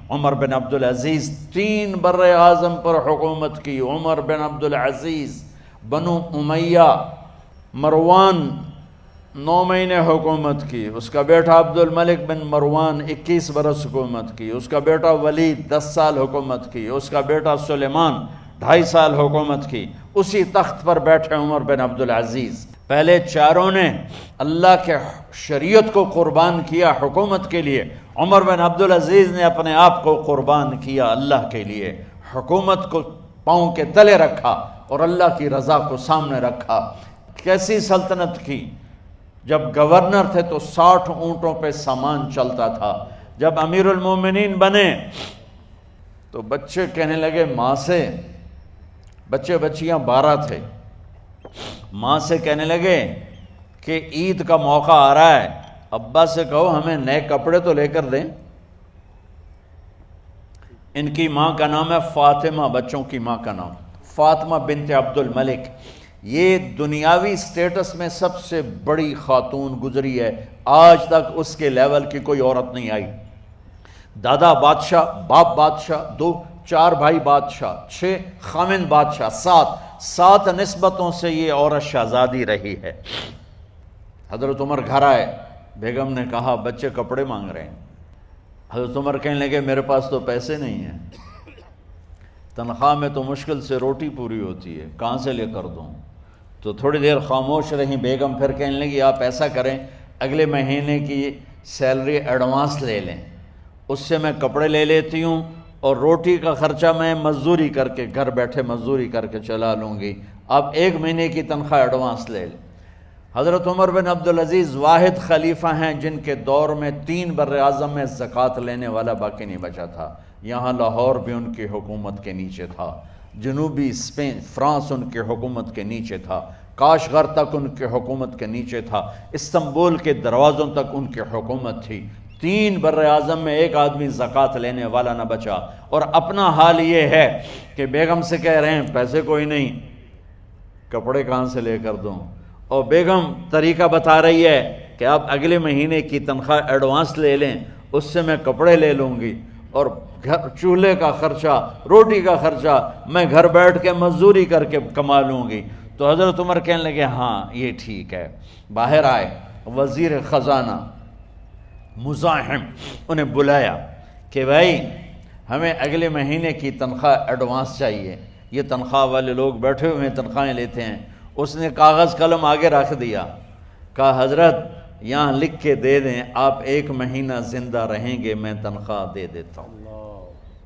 عمر بن عبدالعزیز 3 بر اعظم پر حکومت کی. عمر بن عبدالعزیز، بنو امیہ، مروان 9 مہینے حکومت کی. اس کا بیٹا عبد الملک بن مروان 21 برس حکومت کی. اس کا بیٹا ولید 10 سال حکومت کی. اس کا بیٹا سلیمان 2.5 سال حکومت کی. اسی تخت پر بیٹھے عمر بن عبدالعزیز. پہلے چاروں نے اللہ کے شریعت کو قربان کیا حکومت کے لیے. عمر بن عبدالعزیز نے اپنے آپ کو قربان کیا اللہ کے لیے. حکومت کو پاؤں کے تلے رکھا اور اللہ کی رضا کو سامنے رکھا. کیسی سلطنت کی؟ جب گورنر تھے تو 60 اونٹوں پہ سامان چلتا تھا. جب امیر المومنین بنے تو بچے کہنے لگے ماں سے، بچے بچیاں 12 تھے، ماں سے کہنے لگے کہ عید کا موقع آ رہا ہے، ابا سے کہو ہمیں نئے کپڑے تو لے کر دیں. ان کی ماں کا نام ہے فاطمہ، بچوں کی ماں کا نام فاطمہ بنت عبد الملک. یہ دنیاوی سٹیٹس میں سب سے بڑی خاتون گزری ہے. آج تک اس کے لیول کی کوئی عورت نہیں آئی. دادا بادشاہ، باپ بادشاہ، 4 بھائی بادشاہ، 6 خامند بادشاہ، 7 نسبتوں سے یہ عورت شہزادی رہی ہے. حضرت عمر گھر آئے، بیگم نے کہا بچے کپڑے مانگ رہے ہیں. حضرت عمر کہنے لگے میرے پاس تو پیسے نہیں ہیں، تنخواہ میں تو مشکل سے روٹی پوری ہوتی ہے، کہاں سے لے کر دوں؟ تو تھوڑی دیر خاموش رہیں. بیگم پھر کہنے لگی آپ ایسا کریں، اگلے مہینے کی سیلری ایڈوانس لے لیں، اس سے میں کپڑے لے لیتی ہوں اور روٹی کا خرچہ میں مزدوری کر کے گھر بیٹھے مزدوری کر کے چلا لوں گی، آپ 1 مہینے کی تنخواہ ایڈوانس لے لیں. حضرت عمر بن عبدالعزیز واحد خلیفہ ہیں جن کے دور میں 3 بر اعظم میں زکوٰۃ لینے والا باقی نہیں بچا تھا. یہاں لاہور بھی ان کی حکومت کے نیچے تھا، جنوبی اسپین فرانس ان کی حکومت کے نیچے تھا، کاشغر تک ان کی حکومت کے نیچے تھا، استنبول کے دروازوں تک ان کی حکومت تھی. 3 بر اعظم میں ایک آدمی زکوٰۃ لینے والا نہ بچا. اور اپنا حال یہ ہے کہ بیگم سے کہہ رہے ہیں پیسے کوئی نہیں، کپڑے کہاں سے لے کر دوں؟ اور بیگم طریقہ بتا رہی ہے کہ آپ اگلے مہینے کی تنخواہ ایڈوانس لے لیں، اس سے میں کپڑے لے لوں گی اور چولہے کا خرچہ، روٹی کا خرچہ میں گھر بیٹھ کے مزدوری کر کے کما لوں گی. تو حضرت عمر کہنے لگے ہاں یہ ٹھیک ہے. باہر آئے وزیر خزانہ مزاحم، انہیں بلایا کہ بھائی ہمیں اگلے مہینے کی تنخواہ ایڈوانس چاہیے. یہ تنخواہ والے لوگ بیٹھے ہوئے ہیں، تنخواہیں لیتے ہیں. اس نے کاغذ قلم آگے رکھ دیا، کہا حضرت یہاں لکھ کے دے دیں آپ 1 مہینہ زندہ رہیں گے میں تنخواہ دے دیتا ہوں.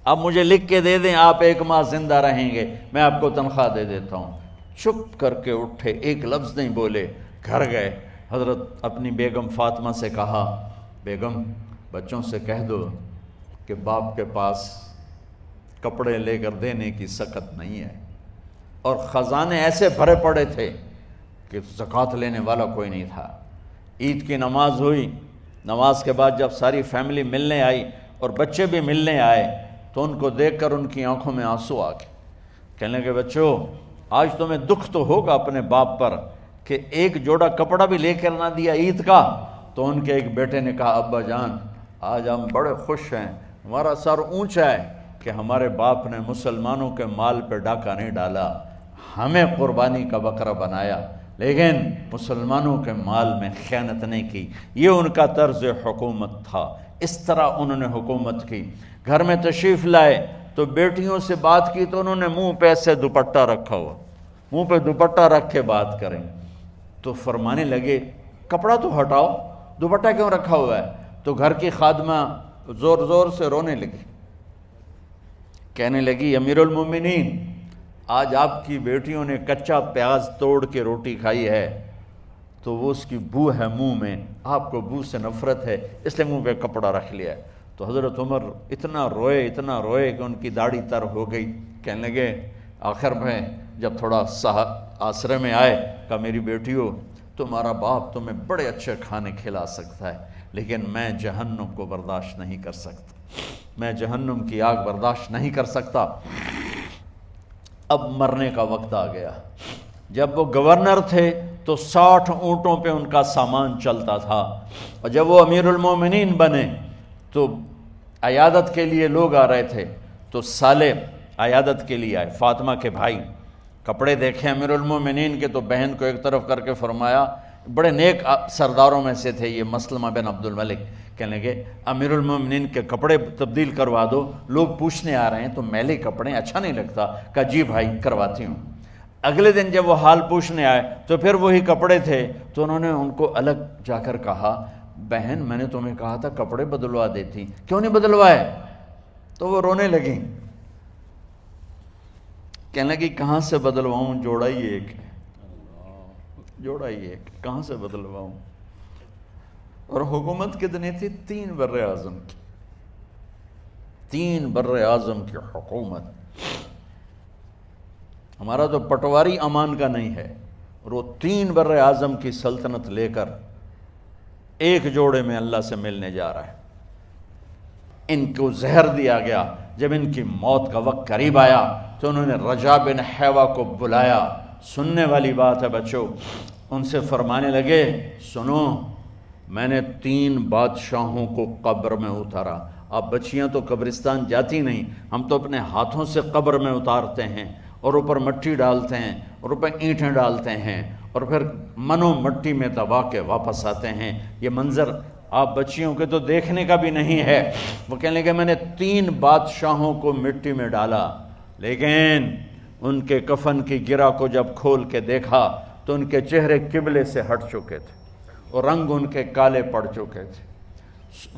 اب مجھے لکھ کے دے دیں آپ 1 ماہ زندہ رہیں گے میں آپ کو تنخواہ دے دیتا ہوں. چپ کر کے اٹھے، ایک لفظ نہیں بولے، گھر گئے. حضرت اپنی بیگم فاطمہ سے کہا بیگم بچوں سے کہہ دو کہ باپ کے پاس کپڑے لے کر دینے کی سکت نہیں ہے. اور خزانے ایسے بھرے پڑے تھے کہ زکوٰۃ لینے والا کوئی نہیں تھا. عید کی نماز ہوئی، نماز کے بعد جب ساری فیملی ملنے آئی اور بچے بھی ملنے آئے تو ان کو دیکھ کر ان کی آنکھوں میں آنسو آ گئے. کہنے لگے بچوں آج تمہیں دکھ تو ہوگا اپنے باپ پر کہ ایک جوڑا کپڑا بھی لے کر نہ دیا عید کا. تو ان کے ایک بیٹے نے کہا ابا جان آج ہم بڑے خوش ہیں، ہمارا سر اونچا ہے کہ ہمارے باپ نے مسلمانوں کے مال پہ ڈاکہ نہیں ڈالا، ہمیں قربانی کا بکرا بنایا لیکن مسلمانوں کے مال میں خیانت نہیں کی. یہ ان کا طرز حکومت تھا، اس طرح انہوں نے حکومت کی. گھر میں تشریف لائے تو بیٹیوں سے بات کی تو انہوں نے منہ پہ ایسے دوپٹہ رکھا ہوا، منہ پہ دوپٹہ رکھ کے بات کریں. تو فرمانے لگے کپڑا تو ہٹاؤ، دوپٹہ کیوں رکھا ہوا ہے؟ تو گھر کی خادمہ زور زور سے رونے لگی، کہنے لگی امیر المومنین آج آپ کی بیٹیوں نے کچا پیاز توڑ کے روٹی کھائی ہے تو وہ اس کی بو ہے منہ میں، آپ کو بو سے نفرت ہے اس لیے منہ پہ کپڑا رکھ لیا ہے. تو حضرت عمر اتنا روئے کہ ان کی داڑھی تر ہو گئی. کہنے لگے آخر میں جب تھوڑا آسرے میں آئے کہا میری بیٹیوں تمہارا باپ تمہیں بڑے اچھے کھانے کھلا سکتا ہے لیکن میں جہنم کو برداشت نہیں کر سکتا، میں جہنم کی آگ برداشت نہیں کر سکتا. اب مرنے کا وقت آ گیا. جب وہ گورنر تھے تو 60 اونٹوں پہ ان کا سامان چلتا تھا، اور جب وہ امیر المومنین بنے تو عیادت کے لیے لوگ آ رہے تھے، تو سالے عیادت کے لیے آئے، فاطمہ کے بھائی، کپڑے دیکھے امیر المومنین کے، تو بہن کو ایک طرف کر کے فرمایا، بڑے نیک سرداروں میں سے تھے یہ مسلمہ بن عبد الملک، کہنے لگے امیر المومنین کے کپڑے تبدیل کروا دو، لوگ پوچھنے آ رہے ہیں تو میلے کپڑے اچھا نہیں لگتا، کہا جی بھائی کرواتی ہوں۔ اگلے دن جب وہ حال پوچھنے آئے تو پھر وہی کپڑے تھے، تو انہوں نے ان کو الگ جا کر کہا، بہن میں نے تمہیں کہا تھا کپڑے بدلوا دیتی، کیوں نہیں بدلوائے؟ تو وہ رونے لگیں، کہنے لگی کہاں سے بدلواؤں، جوڑا ہی ایک ہے، جوڑا ہی ایک، کہاں سے بدلواؤں؟ اور حکومت کتنی تھی؟ 3 بر اعظم کی، 3 بر اعظم کی حکومت۔ ہمارا تو پٹواری امان کا نہیں ہے، اور وہ 3 بر اعظم کی سلطنت لے کر ایک جوڑے میں اللہ سے ملنے جا رہا ہے۔ ان کو زہر دیا گیا، جب ان کی موت کا وقت قریب آیا تو انہوں نے رجا بن حیوہ کو بلایا، سننے والی بات ہے بچوں، ان سے فرمانے لگے سنو، میں نے 3 بادشاہوں کو قبر میں اتارا۔ اب بچیاں تو قبرستان جاتی نہیں، ہم تو اپنے ہاتھوں سے قبر میں اتارتے ہیں، اور اوپر مٹی ڈالتے ہیں، اور اوپر اینٹیں ڈالتے ہیں، اور پھر منو مٹی میں دبا کے واپس آتے ہیں۔ یہ منظر آپ بچیوں کے تو دیکھنے کا بھی نہیں ہے۔ وہ کہنے لگے میں نے 3 بادشاہوں کو مٹی میں ڈالا، لیکن ان کے کفن کی گرہ کو جب کھول کے دیکھا تو ان کے چہرے قبلے سے ہٹ چکے تھے، اور رنگ ان کے کالے پڑ چکے تھے۔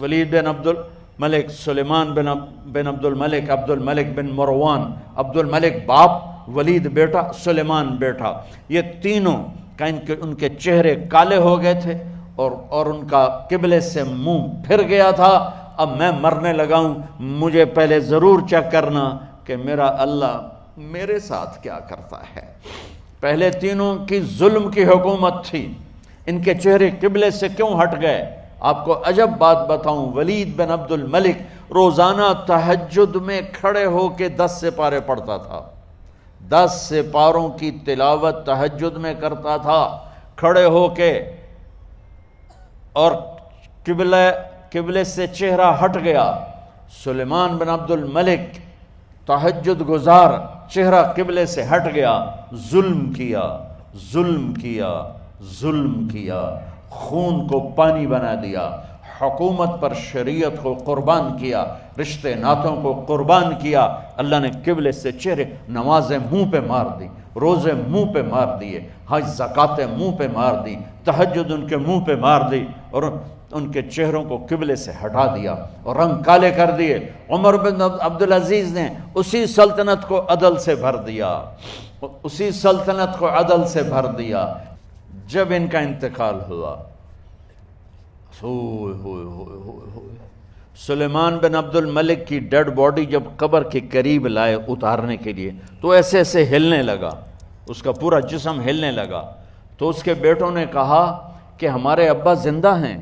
ولید بن عبد الملک، سلیمان بن عبد الملک، عبد الملک بن مروان، عبد الملک باپ، ولید بیٹا، سلیمان بیٹا، یہ تینوں کا ان کے چہرے کالے ہو گئے تھے، اور ان کا قبلے سے منہ پھر گیا تھا۔ اب میں مرنے لگا ہوں، مجھے پہلے ضرور چیک کرنا کہ میرا اللہ میرے ساتھ کیا کرتا ہے۔ پہلے تینوں کی ظلم کی حکومت تھی، ان کے چہرے قبلے سے کیوں ہٹ گئے؟ آپ کو عجب بات بتاؤں، ولید بن عبد الملک روزانہ تہجد میں کھڑے ہو کے 10 سپارے پڑھتا تھا، 10 سپاروں کی تلاوت تہجد میں کرتا تھا کھڑے ہو کے، اور قبلے سے چہرہ ہٹ گیا۔ سلیمان بن عبد الملک تہجد گزار، چہرہ قبلے سے ہٹ گیا، ظلم کیا، ظلم کیا، ظلم کیا، خون کو پانی بنا دیا، حکومت پر شریعت کو قربان کیا، رشتے ناتوں کو قربان کیا۔ اللہ نے قبلے سے چہرے، نمازیں منہ پہ مار دی، روزے منہ پہ مار دیے، حج زکاتیں منہ پہ مار دی، تہجد ان کے منہ پہ مار دی، اور ان کے چہروں کو قبلے سے ہٹا دیا اور رنگ کالے کر دیے۔ عمر بن عبدالعزیز نے اسی سلطنت کو عدل سے بھر دیا، اسی سلطنت کو عدل سے بھر دیا۔ جب ان کا انتقال ہوا، سلیمان بن عبد الملک کی ڈیڈ باڈی جب قبر کے قریب لائے اتارنے کے لیے، تو ایسے ایسے ہلنے لگا، اس کا پورا جسم ہلنے لگا۔ تو اس کے بیٹوں نے کہا کہ ہمارے ابا زندہ ہیں،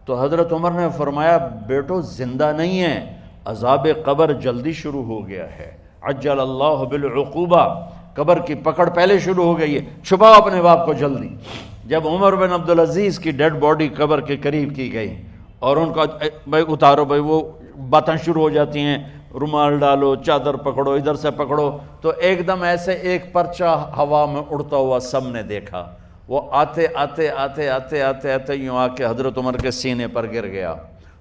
تو حضرت عمر نے فرمایا بیٹو زندہ نہیں ہیں، عذاب قبر جلدی شروع ہو گیا ہے، عجل اللہ بالعقوبہ، قبر کی پکڑ پہلے شروع ہو گئی ہے، چھپاؤ اپنے باپ کو جلدی۔ جب عمر بن عبدالعزیز کی ڈیڈ باڈی قبر کے قریب کی گئی اور ان کا بھائی اتارو، بھائی وہ باتیں شروع ہو جاتی ہیں، رومال ڈالو، چادر پکڑو، ادھر سے پکڑو، تو ایک دم ایسے ایک پرچہ ہوا میں اڑتا ہوا سب نے دیکھا، وہ آتے آتے آتے آتے آتے آتے یوں آ کے حضرت عمر کے سینے پر گر گیا۔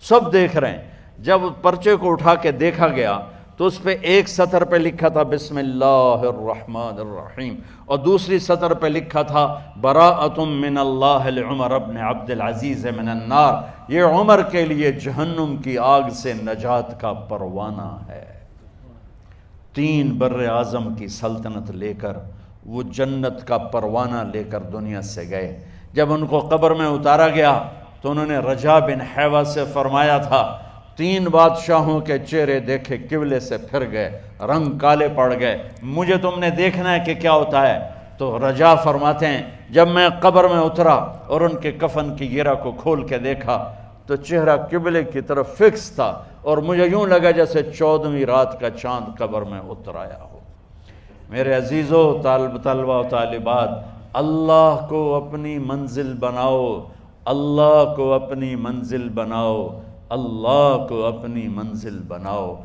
سب دیکھ رہے ہیں۔ جب پرچے کو اٹھا کے دیکھا گیا تو اس پہ ایک سطر پہ لکھا تھا بسم اللہ الرحمن الرحیم، اور دوسری سطر پہ لکھا تھا براءۃ من اللہ لعمر بن عبد العزیز من النار، یہ عمر کے لیے جہنم کی آگ سے نجات کا پروانہ ہے۔ 3 بر اعظم کی سلطنت لے کر وہ جنت کا پروانہ لے کر دنیا سے گئے۔ جب ان کو قبر میں اتارا گیا تو انہوں نے رجا بن حیوہ سے فرمایا تھا 3 بادشاہوں کے چہرے دیکھے قبلے سے پھر گئے، رنگ کالے پڑ گئے، مجھے تم نے دیکھنا ہے کہ کیا ہوتا ہے۔ تو رجا فرماتے ہیں جب میں قبر میں اترا اور ان کے کفن کی گرہ کو کھول کے دیکھا تو چہرہ قبلے کی طرف فکس تھا، اور مجھے یوں لگا جیسے 14ویں رات کا چاند قبر میں اتر آیا ہو۔ میرے عزیزو، طلبہ و طالبات، اللہ کو اپنی منزل بناؤ، اللہ کو اپنی منزل بناؤ، اللہ کو اپنی منزل بناؤ۔